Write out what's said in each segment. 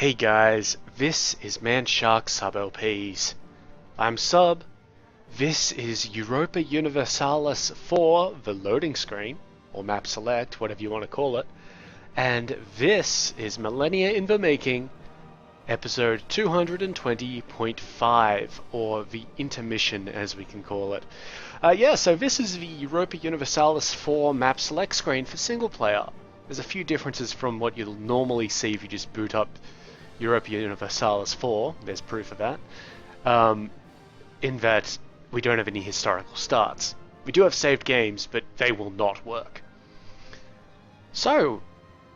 Hey guys, this is Man Shark Sub LPs. I'm Sub. This is Europa Universalis IV, the loading screen, or map select, whatever you want to call it. And this is Millennia in the Making, episode 220.5, or the intermission as we can call it. So this is the Europa Universalis IV map select screen for single player. There's a few differences from what you'll normally see if you just boot up Europa Universalis IV, there's proof of that, in that we don't have any historical starts. We do have saved games, but they will not work. So,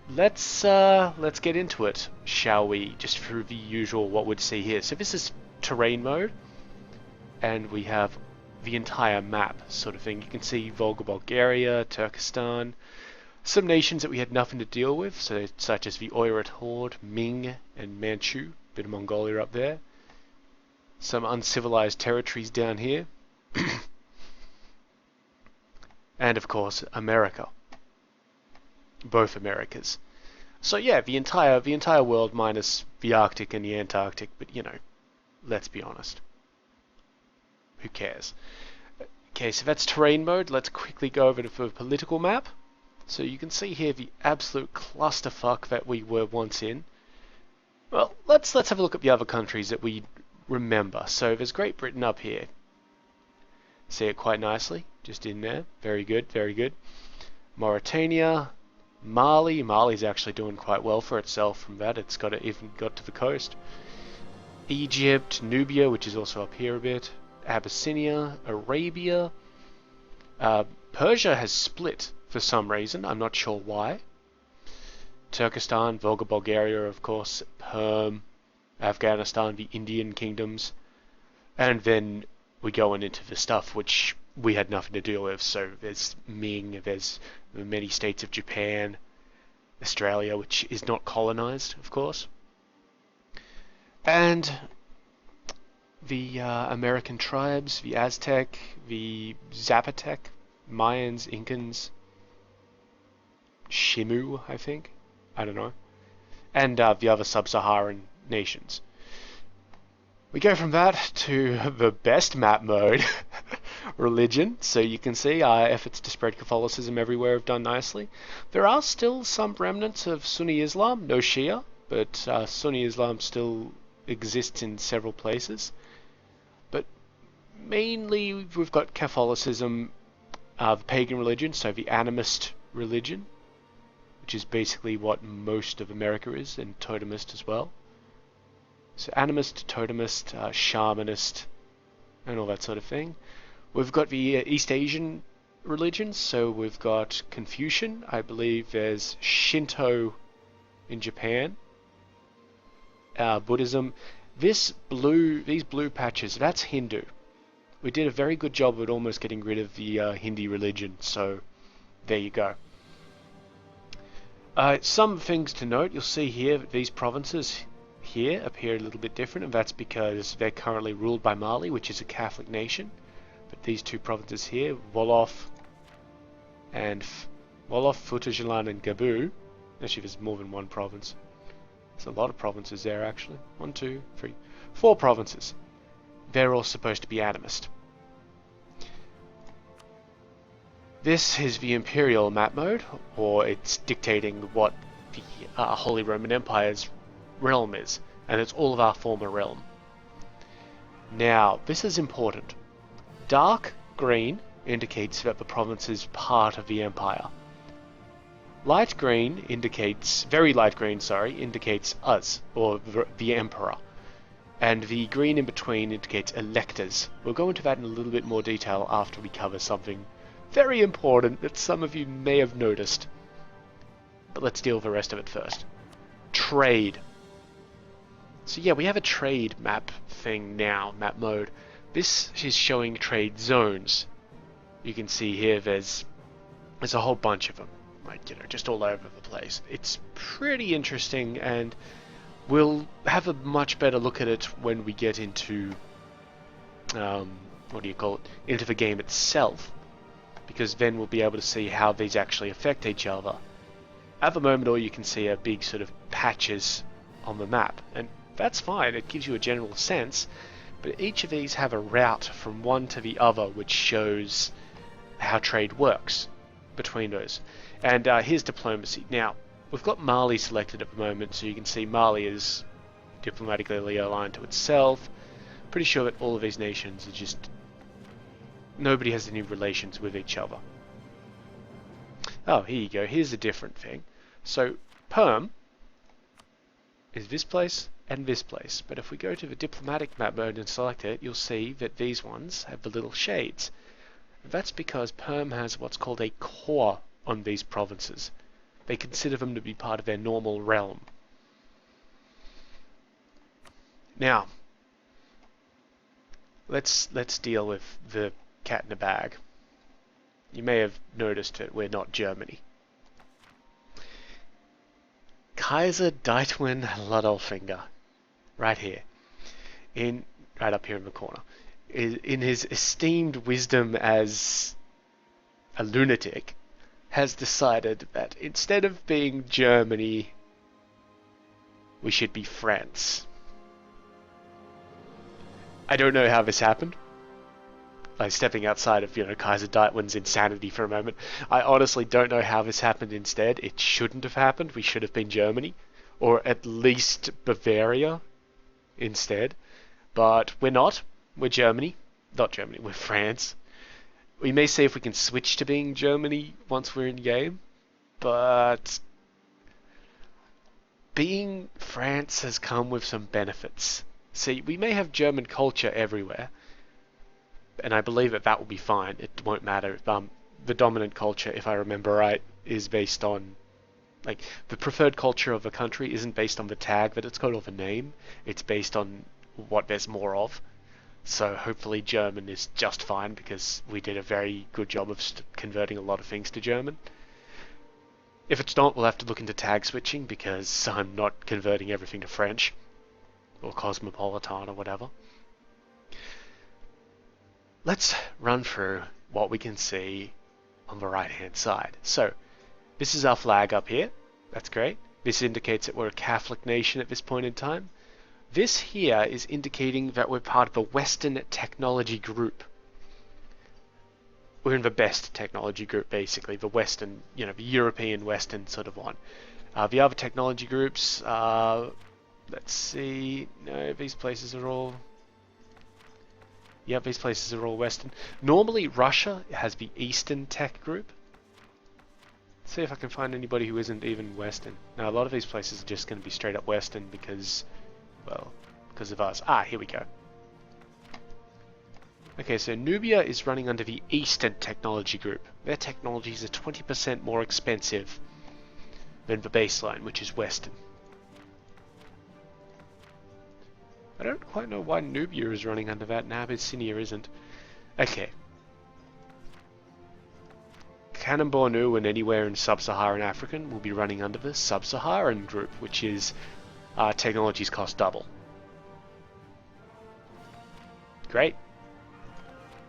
let's get into it, shall we? Just through the usual what we'd see here. So this is terrain mode, and we have the entire map sort of thing. You can see Volga, Bulgaria, Turkestan, some nations that we had nothing to deal with, so such as the Oirat Horde, Ming, and Manchu, bit of Mongolia up there. Some uncivilized territories down here. And of course, America. Both Americas. So yeah, the entire world minus the Arctic and the Antarctic, but you know, let's be honest. Who cares? Okay, so that's terrain mode. Let's quickly go over to the political map. So you can see here the absolute clusterfuck that we were once in. Well, let's have a look at the other countries that we remember. So there's Great Britain up here. See it quite nicely, just in there. Very good, very good. Mauritania, Mali. Mali's actually doing quite well for itself from that. It's even got to the coast. Egypt, Nubia, which is also up here a bit. Abyssinia, Arabia. Persia has split for some reason, I'm not sure why. Turkestan, Volga, Bulgaria, of course, Perm, Afghanistan, the Indian kingdoms, and then we go on into the stuff which we had nothing to deal with. So there's Ming, there's the many states of Japan, Australia, which is not colonized, of course, and the American tribes, the Aztec, the Zapotec, Mayans, Incans, Shimu, I think. I don't know. And the other sub-Saharan nations. We go from that to the best map mode, religion. So you can see our efforts to spread Catholicism everywhere have done nicely. There are still some remnants of Sunni Islam, no Shia, but Sunni Islam still exists in several places. But mainly we've got Catholicism, the pagan religion, so the animist religion, which is basically what most of America is, and totemist as well. So animist, totemist, shamanist, and all that sort of thing. We've got the East Asian religions, so we've got Confucian, I believe there's Shinto in Japan, Buddhism. These blue patches, that's Hindu. We did a very good job at almost getting rid of the Hindi religion, so there you go. Some things to note, you'll see here that these provinces here appear a little bit different, and that's because they're currently ruled by Mali, which is a Catholic nation. But these two provinces here, Wolof, Fouta-Djallon, and Gabu, actually there's more than one province. There's a lot of provinces there actually. 1, 2, 3, 4 provinces. They're all supposed to be animist. This is the Imperial Map mode, or it's dictating what the Holy Roman Empire's realm is, and it's all of our former realm. Now, this is important. Dark green indicates that the province is part of the Empire. Light green indicates, very light green, sorry, indicates us, or the Emperor. And the green in between indicates electors. We'll go into that in a little bit more detail after we cover something very important that some of you may have noticed. But let's deal with the rest of it first. Trade. So yeah, we have a trade map thing now, map mode. This is showing trade zones. You can see here there's a whole bunch of them, like, you know, just all over the place. It's pretty interesting, and we'll have a much better look at it when we get into into the game itself, because then we'll be able to see how these actually affect each other. At the moment, all you can see are big sort of patches on the map, and that's fine, it gives you a general sense, but each of these have a route from one to the other which shows how trade works between those. And here's diplomacy. Now, we've got Mali selected at the moment, so you can see Mali is diplomatically aligned to itself. Pretty sure that all of these nations are just... nobody has any relations with each other. Oh, here you go. Here's a different thing. So, Perm is this place and this place. But if we go to the diplomatic map mode and select it, you'll see that these ones have the little shades. That's because Perm has what's called a core on these provinces. They consider them to be part of their normal realm. Now, let's deal with the cat in the bag. You may have noticed that we're not Germany. Kaiser Deitwin Ludolfinger, right here, right up here in the corner, in his esteemed wisdom as a lunatic, has decided that instead of being Germany, we should be France. I don't know how this happened. Like, stepping outside of, Kaiser Deitwin's insanity for a moment, I honestly don't know how this happened instead. It shouldn't have happened. We should have been Germany, or at least Bavaria instead. But we're not. We're Germany. Not Germany, we're France. We may see if we can switch to being Germany once we're in game, but being France has come with some benefits. See, we may have German culture everywhere, and I believe that will be fine. It won't matter. The dominant culture, if I remember right, is based on, like, the preferred culture of a country isn't based on the tag that it's got or the name. It's based on what there's more of. So hopefully German is just fine, because we did a very good job of converting a lot of things to German. If it's not, we'll have to look into tag switching, because I'm not converting everything to French or Cosmopolitan or whatever. Let's run through what we can see on the right hand side. So this is our flag up here. That's great. This indicates that we're a Catholic nation at this point in time. This here is indicating that we're part of the Western technology group. We're in the best technology group, basically, the Western, the European Western sort of one. The other technology groups, let's see, no, these places are all... Yep, these places are all Western. Normally, Russia has the Eastern tech group. Let's see if I can find anybody who isn't even Western. Now, a lot of these places are just going to be straight up Western because, well, because of us. Ah, here we go. Okay, so Nubia is running under the Eastern technology group. Their technologies are 20% more expensive than the baseline, which is Western. I don't quite know why Nubia is running under that, and Abyssinia isn't. Okay. Kanem-Bornu and anywhere in Sub-Saharan African will be running under the Sub-Saharan group, which is technologies cost double. Great.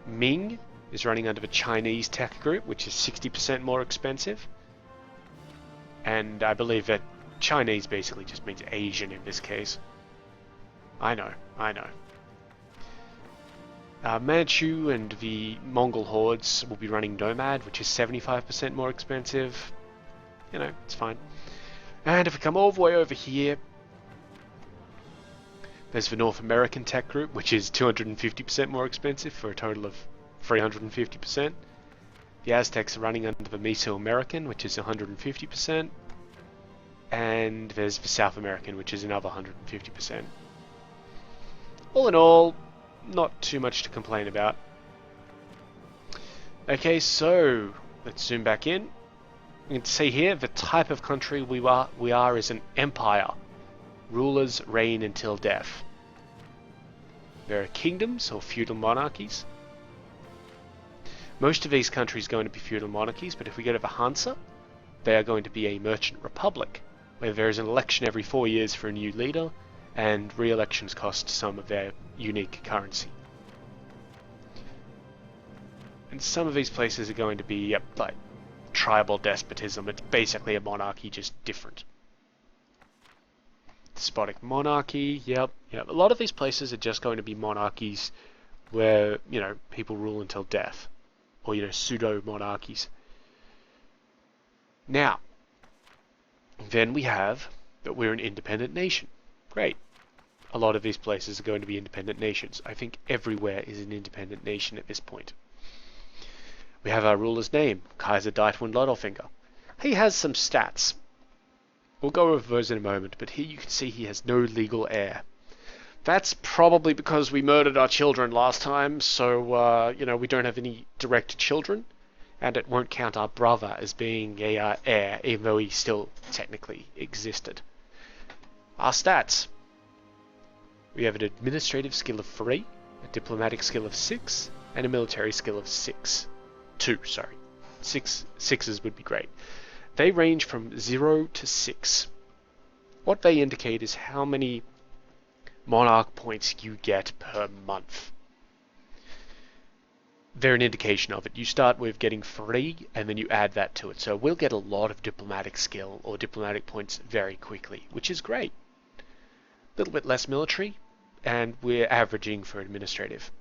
Ming is running under the Chinese tech group, which is 60% more expensive. And I believe that Chinese basically just means Asian in this case. I know. Manchu and the Mongol hordes will be running Nomad, which is 75% more expensive. It's fine. And if we come all the way over here, there's the North American tech group, which is 250% more expensive for a total of 350%. The Aztecs are running under the Mesoamerican, which is 150%. And there's the South American, which is another 150%. All in all, not too much to complain about. Okay, so let's zoom back in. You can see here the type of country we are is an empire. Rulers reign until death. There are kingdoms or feudal monarchies. Most of these countries are going to be feudal monarchies, but if we go to the Hansa, they are going to be a merchant republic, where there is an election every 4 years for a new leader, and re-elections cost some of their unique currency. And some of these places are going to be like tribal despotism. It's basically a monarchy, just different. Despotic monarchy, yep. A lot of these places are just going to be monarchies where, people rule until death. Or, pseudo-monarchies. Now, then we have that we're an independent nation. Great. A lot of these places are going to be independent nations. I think everywhere is an independent nation at this point. We have our ruler's name, Kaiser Deitwin Littlefinger. He has some stats. We'll go over those in a moment, but here you can see he has no legal heir. That's probably because we murdered our children last time, so, we don't have any direct children, and it won't count our brother as being a heir, even though he still technically existed. Our stats. We have an administrative skill of 3, a diplomatic skill of 6, and a military skill of 6. 2, sorry. 6s would be great. They range from 0 to 6. What they indicate is how many monarch points you get per month. They're an indication of it. You start with getting 3 and then you add that to it. So we'll get a lot of diplomatic skill or diplomatic points very quickly, which is great. A little bit less military, and we're averaging for administrative.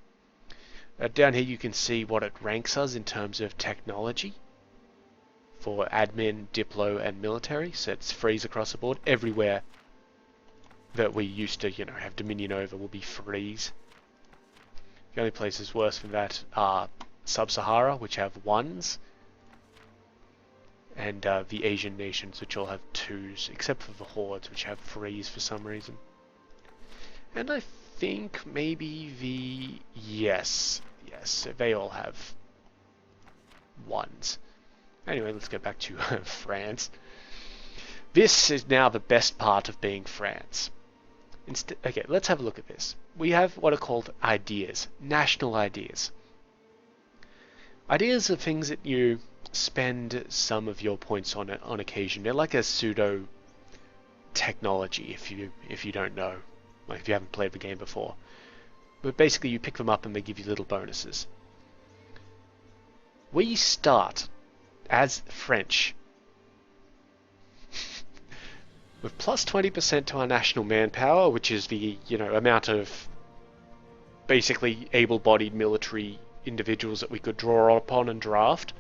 Down here you can see what it ranks us in terms of technology for admin, diplo, and military. So it's freeze across the board. Everywhere that we used to, have dominion over will be freeze. The only places worse than that are Sub-Sahara, which have 1s, and the Asian nations, which all have 2s, except for the Hordes, which have 3s for some reason. And I think maybe yes, they all have 1s. Anyway, let's go back to France. This is now the best part of being France. Okay, let's have a look at this. We have what are called ideas, national ideas. Ideas are things that you spend some of your points on occasion. They're like a pseudo technology, if you don't know, like if you haven't played the game before. But basically, you pick them up and they give you little bonuses. We start as French with plus 20% to our national manpower, which is the amount of basically able-bodied military individuals that we could draw upon and draft.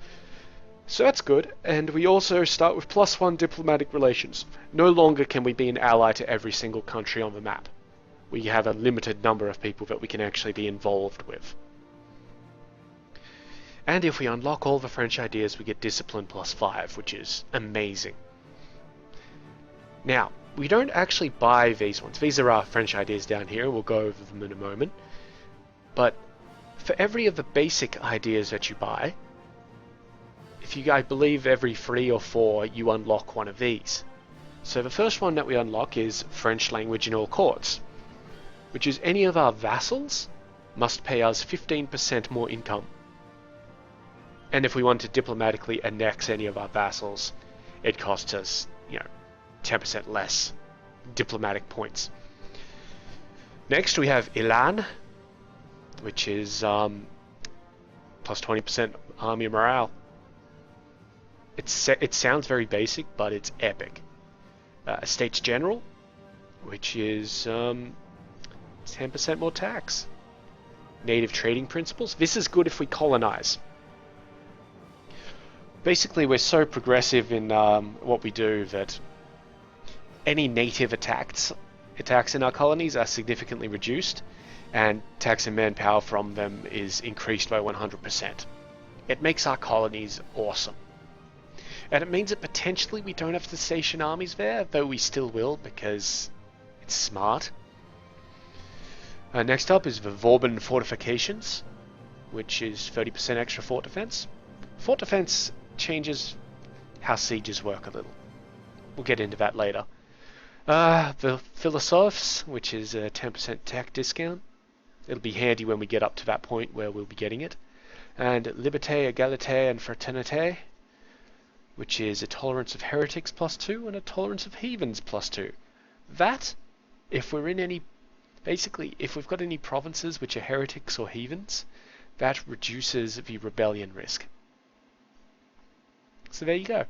So that's good. And we also start with +1 diplomatic relations. No longer can we be an ally to every single country on the map. We have a limited number of people that we can actually be involved with. And if we unlock all the French ideas, we get discipline +5, which is amazing. Now, we don't actually buy these ones. These are our French ideas down here. We'll go over them in a moment. But for every of the basic ideas that you buy, I believe every 3 or 4, you unlock one of these. So the first one that we unlock is French language in all courts, which is any of our vassals must pay us 15% more income. And if we want to diplomatically annex any of our vassals, it costs us, 10% less diplomatic points. Next we have Elan, which is plus 20% army morale. It sounds very basic, but it's epic. Estates General, which is 10% more tax. Native trading principles. This is good if we colonize. Basically, we're so progressive in what we do that any native attacks in our colonies are significantly reduced, and tax and manpower from them is increased by 100%. It makes our colonies awesome. And it means that potentially we don't have to station armies there, though we still will because it's smart. Next up is the Vauban Fortifications, which is 30% extra fort defense. Fort defense changes how sieges work a little. We'll get into that later. The Philosophes, which is a 10% tech discount. It'll be handy when we get up to that point where we'll be getting it. And Liberté, Égalité, and Fraternité, which is a tolerance of heretics +2 and a tolerance of heathens +2. That, if we're in any, basically, if we've got any provinces which are heretics or heathens, that reduces the rebellion risk. So there you go.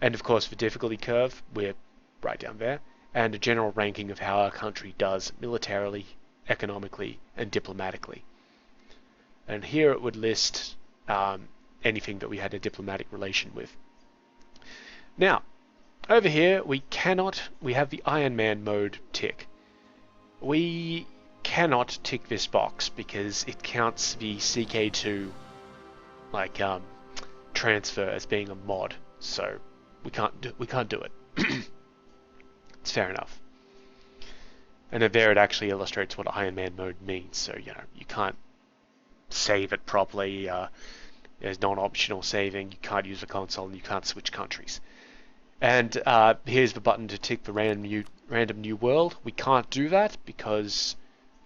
And of course, the difficulty curve, we're right down there. and a general ranking of how our country does militarily, economically, and diplomatically. And here it would list anything that we had a diplomatic relation with. Now, over here we have the Iron Man mode tick. We cannot tick this box because it counts the CK2 transfer as being a mod, so we can't do it. It's fair enough. And then there it actually illustrates what Iron Man mode means, so you can't save it properly. There's non-optional saving. You can't use the console, and you can't switch countries. And here's the button to tick the random new world. We can't do that because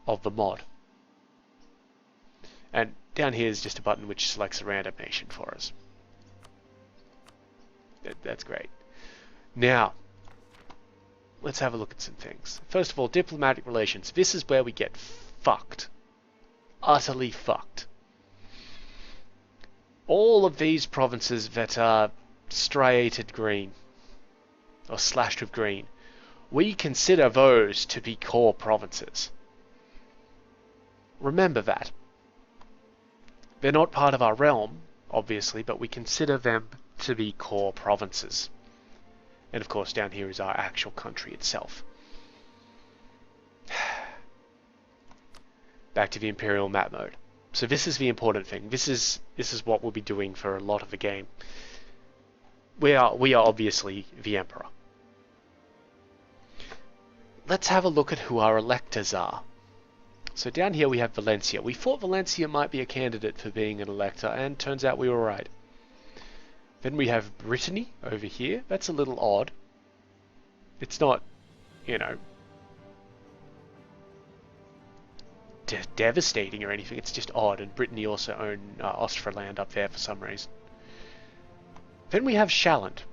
of the mod. And down here is just a button which selects a random nation for us. That's great. Now, let's have a look at some things. First of all, diplomatic relations. This is where we get fucked. Utterly fucked. All of these provinces that are striated green, or slashed with green, we consider those to be core provinces. Remember that. They're not part of our realm, obviously, but we consider them to be core provinces. And of course, down here is our actual country itself. Back to the Imperial Map mode. So this is the important thing. This is what we'll be doing for a lot of the game. We are obviously the Emperor. Let's have a look at who our electors are. So down here we have Valencia. We thought Valencia might be a candidate for being an elector, and turns out we were right. Then we have Brittany over here. That's a little odd. It's not, devastating or anything. It's just odd. And Brittany also own Ostfriesland up there for some reason. Then we have Shalland.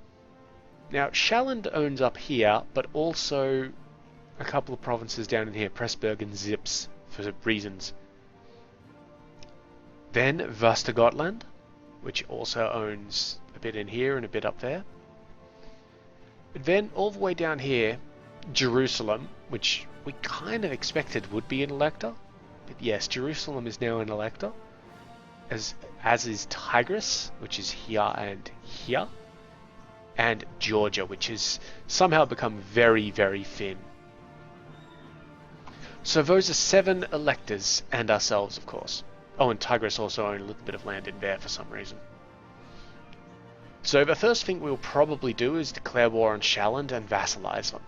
Now, Shalland owns up here, but also a couple of provinces down in here, Pressburg and Zips, for reasons. Then Västergötland, which also owns a bit in here and a bit up there. And then all the way down here, Jerusalem, which we kind of expected would be an elector. But yes, Jerusalem is now an elector, as is Tigris, which is here and here, and Georgia, which has somehow become very, very thin. So those are 7 electors, and ourselves, of course. Oh, and Tigris also own a little bit of land in there for some reason. So the first thing we'll probably do is declare war on Shalland and vassalize them.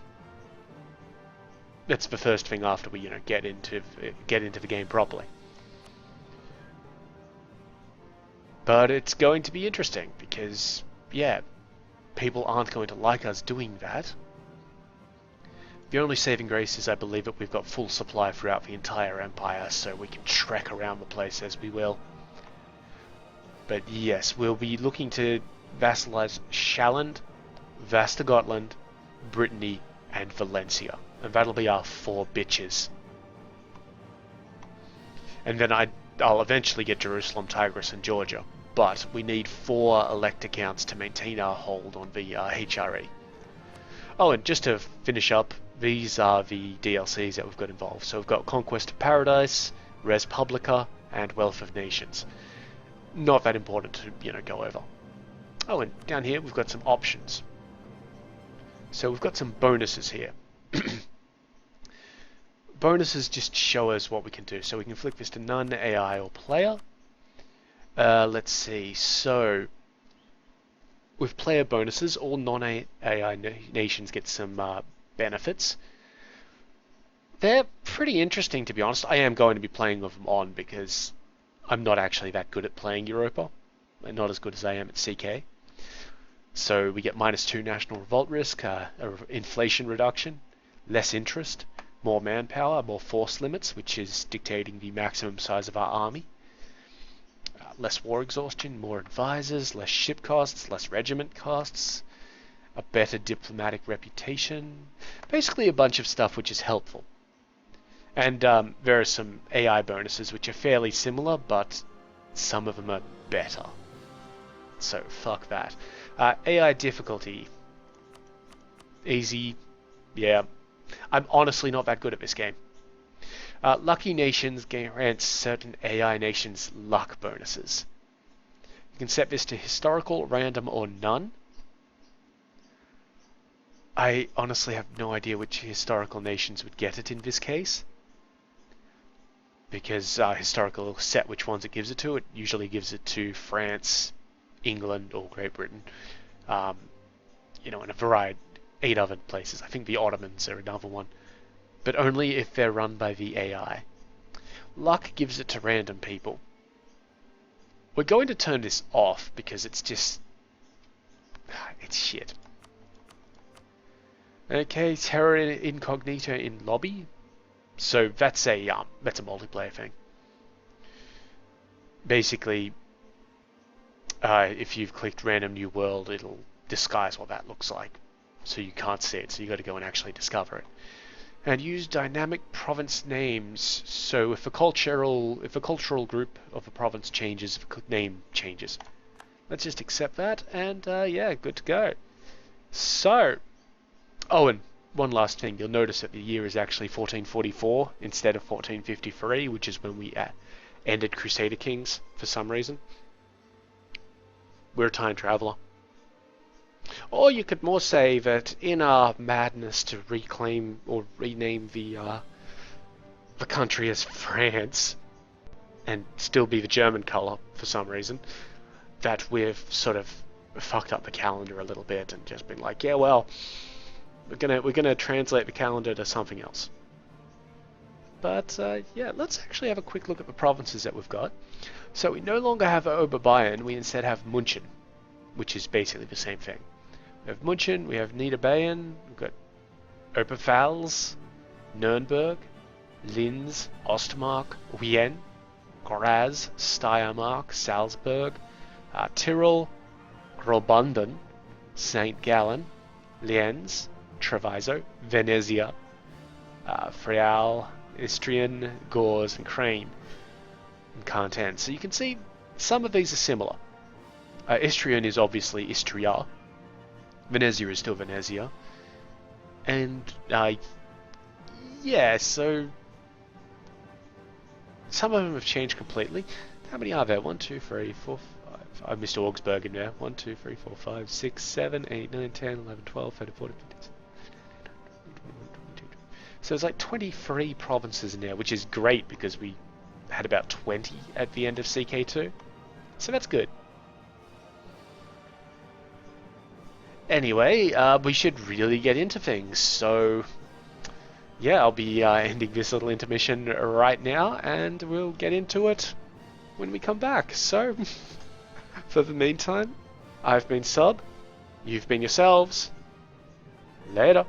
That's the first thing after we, get into the game properly. But it's going to be interesting because, yeah, people aren't going to like us doing that. The only saving grace is I believe that we've got full supply throughout the entire empire, so we can trek around the place as we will. But yes, we'll be looking to vassalize Shalland, Västergötland, Brittany, and Valencia. And that'll be our 4 bitches. And then I'll eventually get Jerusalem, Tigris, and Georgia. But we need 4 elector counts to maintain our hold on the HRE. Oh, and just to finish up, these are the DLCs that we've got involved. So we've got Conquest of Paradise, Res Publica, and Wealth of Nations. Not that important to, go over. Oh, and down here we've got some options. So we've got some bonuses here. Bonuses just show us what we can do. So we can flick this to none, AI, or player. Let's see. So with player bonuses, all non-AI nations get some benefits. They're pretty interesting, to be honest. I am going to be playing with them on because I'm not actually that good at playing Europa. Not as good as I am at CK. So we get -2 national revolt risk, inflation reduction, less interest, more manpower, more force limits, which is dictating the maximum size of our army. Less war exhaustion, more advisors, less ship costs, less regiment costs, a better diplomatic reputation. Basically a bunch of stuff which is helpful. And there are some AI bonuses which are fairly similar, but some of them are better. So fuck that. AI difficulty. Easy, Yeah, I'm honestly not that good at this game. Lucky nations grant certain AI nations luck bonuses. You can set this to historical, random, or none. I honestly have no idea which historical nations would get it in this case, because historical will set which ones it gives it to. It usually gives it to France, England, or Great Britain. And a variety, 8 other places. I think the Ottomans are another one, but only if they're run by the AI. Luck gives it to random people. We're going to turn this off because it's shit. Okay, terror incognito in lobby. So that's a multiplayer thing. Basically, if you've clicked random new world, it'll disguise what that looks like, so you can't see it. So you got to go and actually discover it. And use dynamic province names. So if a cultural group of a province changes, the name changes. Let's just accept that, and yeah, good to go. So, oh, and one last thing, you'll notice that the year is actually 1444 instead of 1453, which is when we ended Crusader Kings for some reason. We're a time traveler. Or you could more say that in our madness to reclaim or rename the country as France and still be the German colour for some reason, that we've sort of fucked up the calendar a little bit and just been like, yeah, well, we're gonna translate the calendar to something else. But yeah, let's actually have a quick look at the provinces that we've got. So we no longer have Oberbayern, we instead have München, which is basically the same thing. We have München, we have Niederbayern, we've got Oberpfalz, Nürnberg, Linz, Ostmark, Wien, Graz, Steiermark, Salzburg, Tyrol, Graubünden, St. Gallen, Lienz, Treviso, Venezia, Friaul, Istrian, Gors, and Crane, and Canton. So you can see some of these are similar. Istrian is obviously Istria. Venezia is still Venezia. And, yeah, so some of them have changed completely. How many are there? 1, 2, 3, 4, 5. I missed Augsburg in there. 1, 2, 3, 4, 5, 6, 7, 8, 9, 10, 11, 12, 13, 14, 15. So it's like 23 provinces in there, which is great because we had about 20 at the end of CK2. So that's good. Anyway, we should really get into things. So yeah, I'll be ending this little intermission right now, and we'll get into it when we come back. So for the meantime, I've been Sub, you've been yourselves. Later.